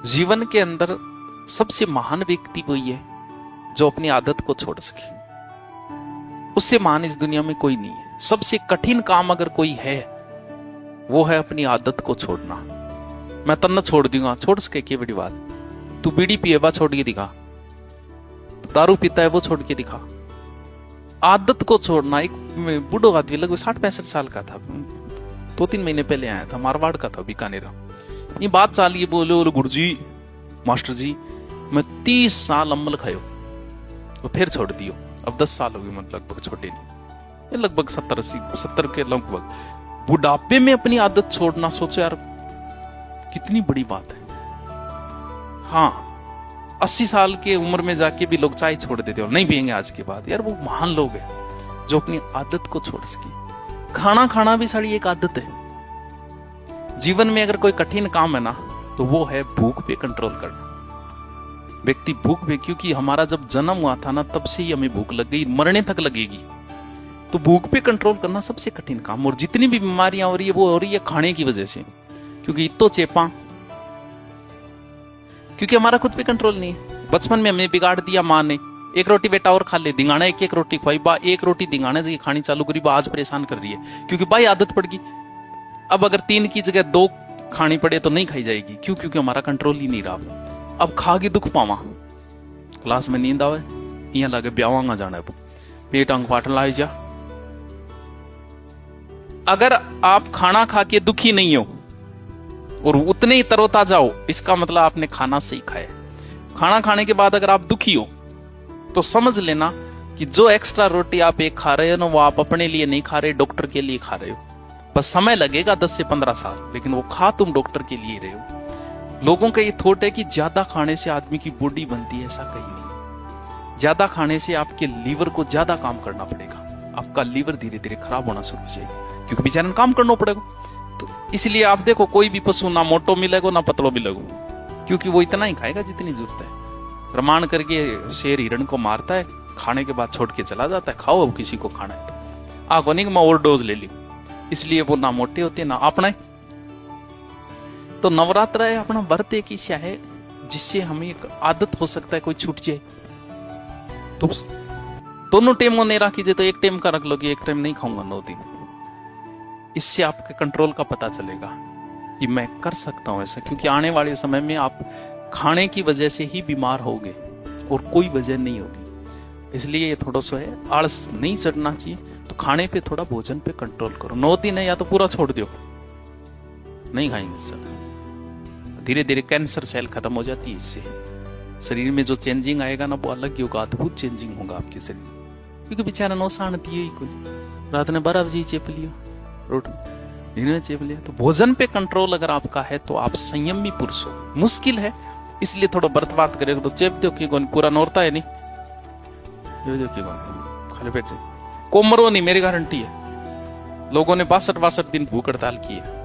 जीवन के अंदर सबसे महान व्यक्ति वही है जो अपनी आदत को छोड़ सके। उससे महान इस दुनिया में कोई नहीं है। सबसे कठिन काम अगर कोई है वो है अपनी आदत को छोड़ना। मैं तन्ना छोड़ दूंगा, छोड़ सके क्या बड़ी बात। तू बीड़ी पिएबा छोड़ के दिखा, तो दारू पीता है वो छोड़ के दिखा। आदत को छोड़ना। एक बूढ़ो आदमी लगभग 60-65 साल का था, 2-3 महीने पहले आया था, मारवाड़ का था, बीकानेर। ये बात चाली है, बोले गुरुजी मास्टर जी मैं 30 साल अम्ल खायो तो फिर छोड़ दियो। अब 10 साल हो गए, मतलब लगभग छोटे नहीं, ये लगभग 70 के लगभग। बुढ़ापे में अपनी आदत छोड़ना, सोचो यार कितनी बड़ी बात है। हाँ 80 साल के उम्र में जाके भी लोग चाय छोड़ देते और नहीं पियेंगे आज के बाद। यार वो महान लोग हैं जो अपनी आदत को छोड़ सके। खाना खाना भी साड़ी एक आदत है। जीवन में अगर कोई कठिन काम है ना तो वो है भूख पे कंट्रोल करना। व्यक्ति भूख पे, क्योंकि हमारा जब जन्म हुआ था ना तब से ही हमें भूख लग गई, मरने तक लगेगी। तो भूख पे कंट्रोल करना सबसे कठिन काम। और जितनी भी बीमारियां हो रही है वो हो रही है खाने की वजह से, क्योंकि इतो चेपा, क्योंकि हमारा खुद पे कंट्रोल नहीं है। बचपन में हमें बिगाड़ दिया माँ ने, एक रोटी बेटा और खा ले, दिंगाना एक रोटी खुआई बा, एक रोटी दिंगाने से खानी चालू करी बा, आज परेशान कर रही है क्योंकि भाई आदत पड़ गई। अब अगर 3 की जगह 2 खानी पड़े तो नहीं खाई जाएगी, क्यों? क्योंकि हमारा कंट्रोल ही नहीं रहा। अब खा के दुख पावा, क्लास में नींद आवे, यहाँ लगे ब्यावांगा जाना, पेट अंग पाटन लाई जा। अगर आप खाना खा के दुखी नहीं हो और उतने ही तरोताजा हो, इसका मतलब आपने खाना सही खाया। खाना खाने के बाद अगर आप दुखी हो तो समझ लेना कि जो एक्स्ट्रा रोटी आप एक खा रहे हो ना वो आप अपने लिए नहीं खा रहे, डॉक्टर के लिए खा रहे हो। बस समय लगेगा 10 से 15 साल, लेकिन वो खा तुम डॉक्टर के लिए रहे हो। लोगों का ये थॉट है कि ज्यादा खाने से आदमी की बॉडी बनती है, ऐसा कहीं नहीं। ज्यादा खाने से आपके लीवर को ज्यादा काम करना पड़ेगा, आपका लीवर धीरे धीरे खराब होना शुरू हो जाएगा, क्योंकि बेचारे काम करना पड़ेगा। तो इसलिए आप देखो कोई भी पशु ना मोटो मिलेगा ना पतलो मिलेगा, क्योंकि वो इतना ही खाएगा जितनी जरूरत है। प्रमाण करके शेर हिरण को मारता है, खाने के बाद छोड़ के चला जाता है। खाओ अब किसी को खाना है तो। आंखों नहीं मैं ओवरडोज ले ली, इसलिए वो ना मोटे होते ना अपना। तो नवरात्र है अपना व्रत एक ऐसा है जिससे हमें एक आदत हो सकता है कोई छूट जाए तो दोनों टाइम नहीं रखी जाए तो एक टाइम का रख लो कि एक टाइम नहीं खाऊंगा 9 दिन। इससे आपके कंट्रोल का पता चलेगा कि मैं कर सकता हूं ऐसा, क्योंकि आने वाले समय में आप खाने की वजह से ही बीमार होगे और कोई वजह नहीं होगी। इसलिए ये थोड़ा सा है, आलस नहीं चढ़ना चाहिए। तो खाने पे थोड़ा, भोजन पे कंट्रोल करो। 9 दिन है या तो पूरा छोड़ दो, नहीं खाएंगे सर, धीरे धीरे कैंसर सेल खत्म हो जाती है। इससे शरीर में जो चेंजिंग आएगा ना वो अलग ही होगा, अद्भुत चेंजिंग होगा आपके शरीर में। क्योंकि बेचारा नौसान दिए ही कोई, रात ने 12 बजे चेप लिया रोटी, दिन में चेप लिया। तो भोजन पे कंट्रोल अगर आपका है तो आप संयमी पुरुष हो। मुश्किल है, इसलिए थोड़ा बर्तबात करेगा तो चेप दो कि पूरा नौरता है नहीं, खाली पेट से कोमरो नहीं, मेरी गारंटी है। लोगों ने 62 दिन भूख हड़ताल की है,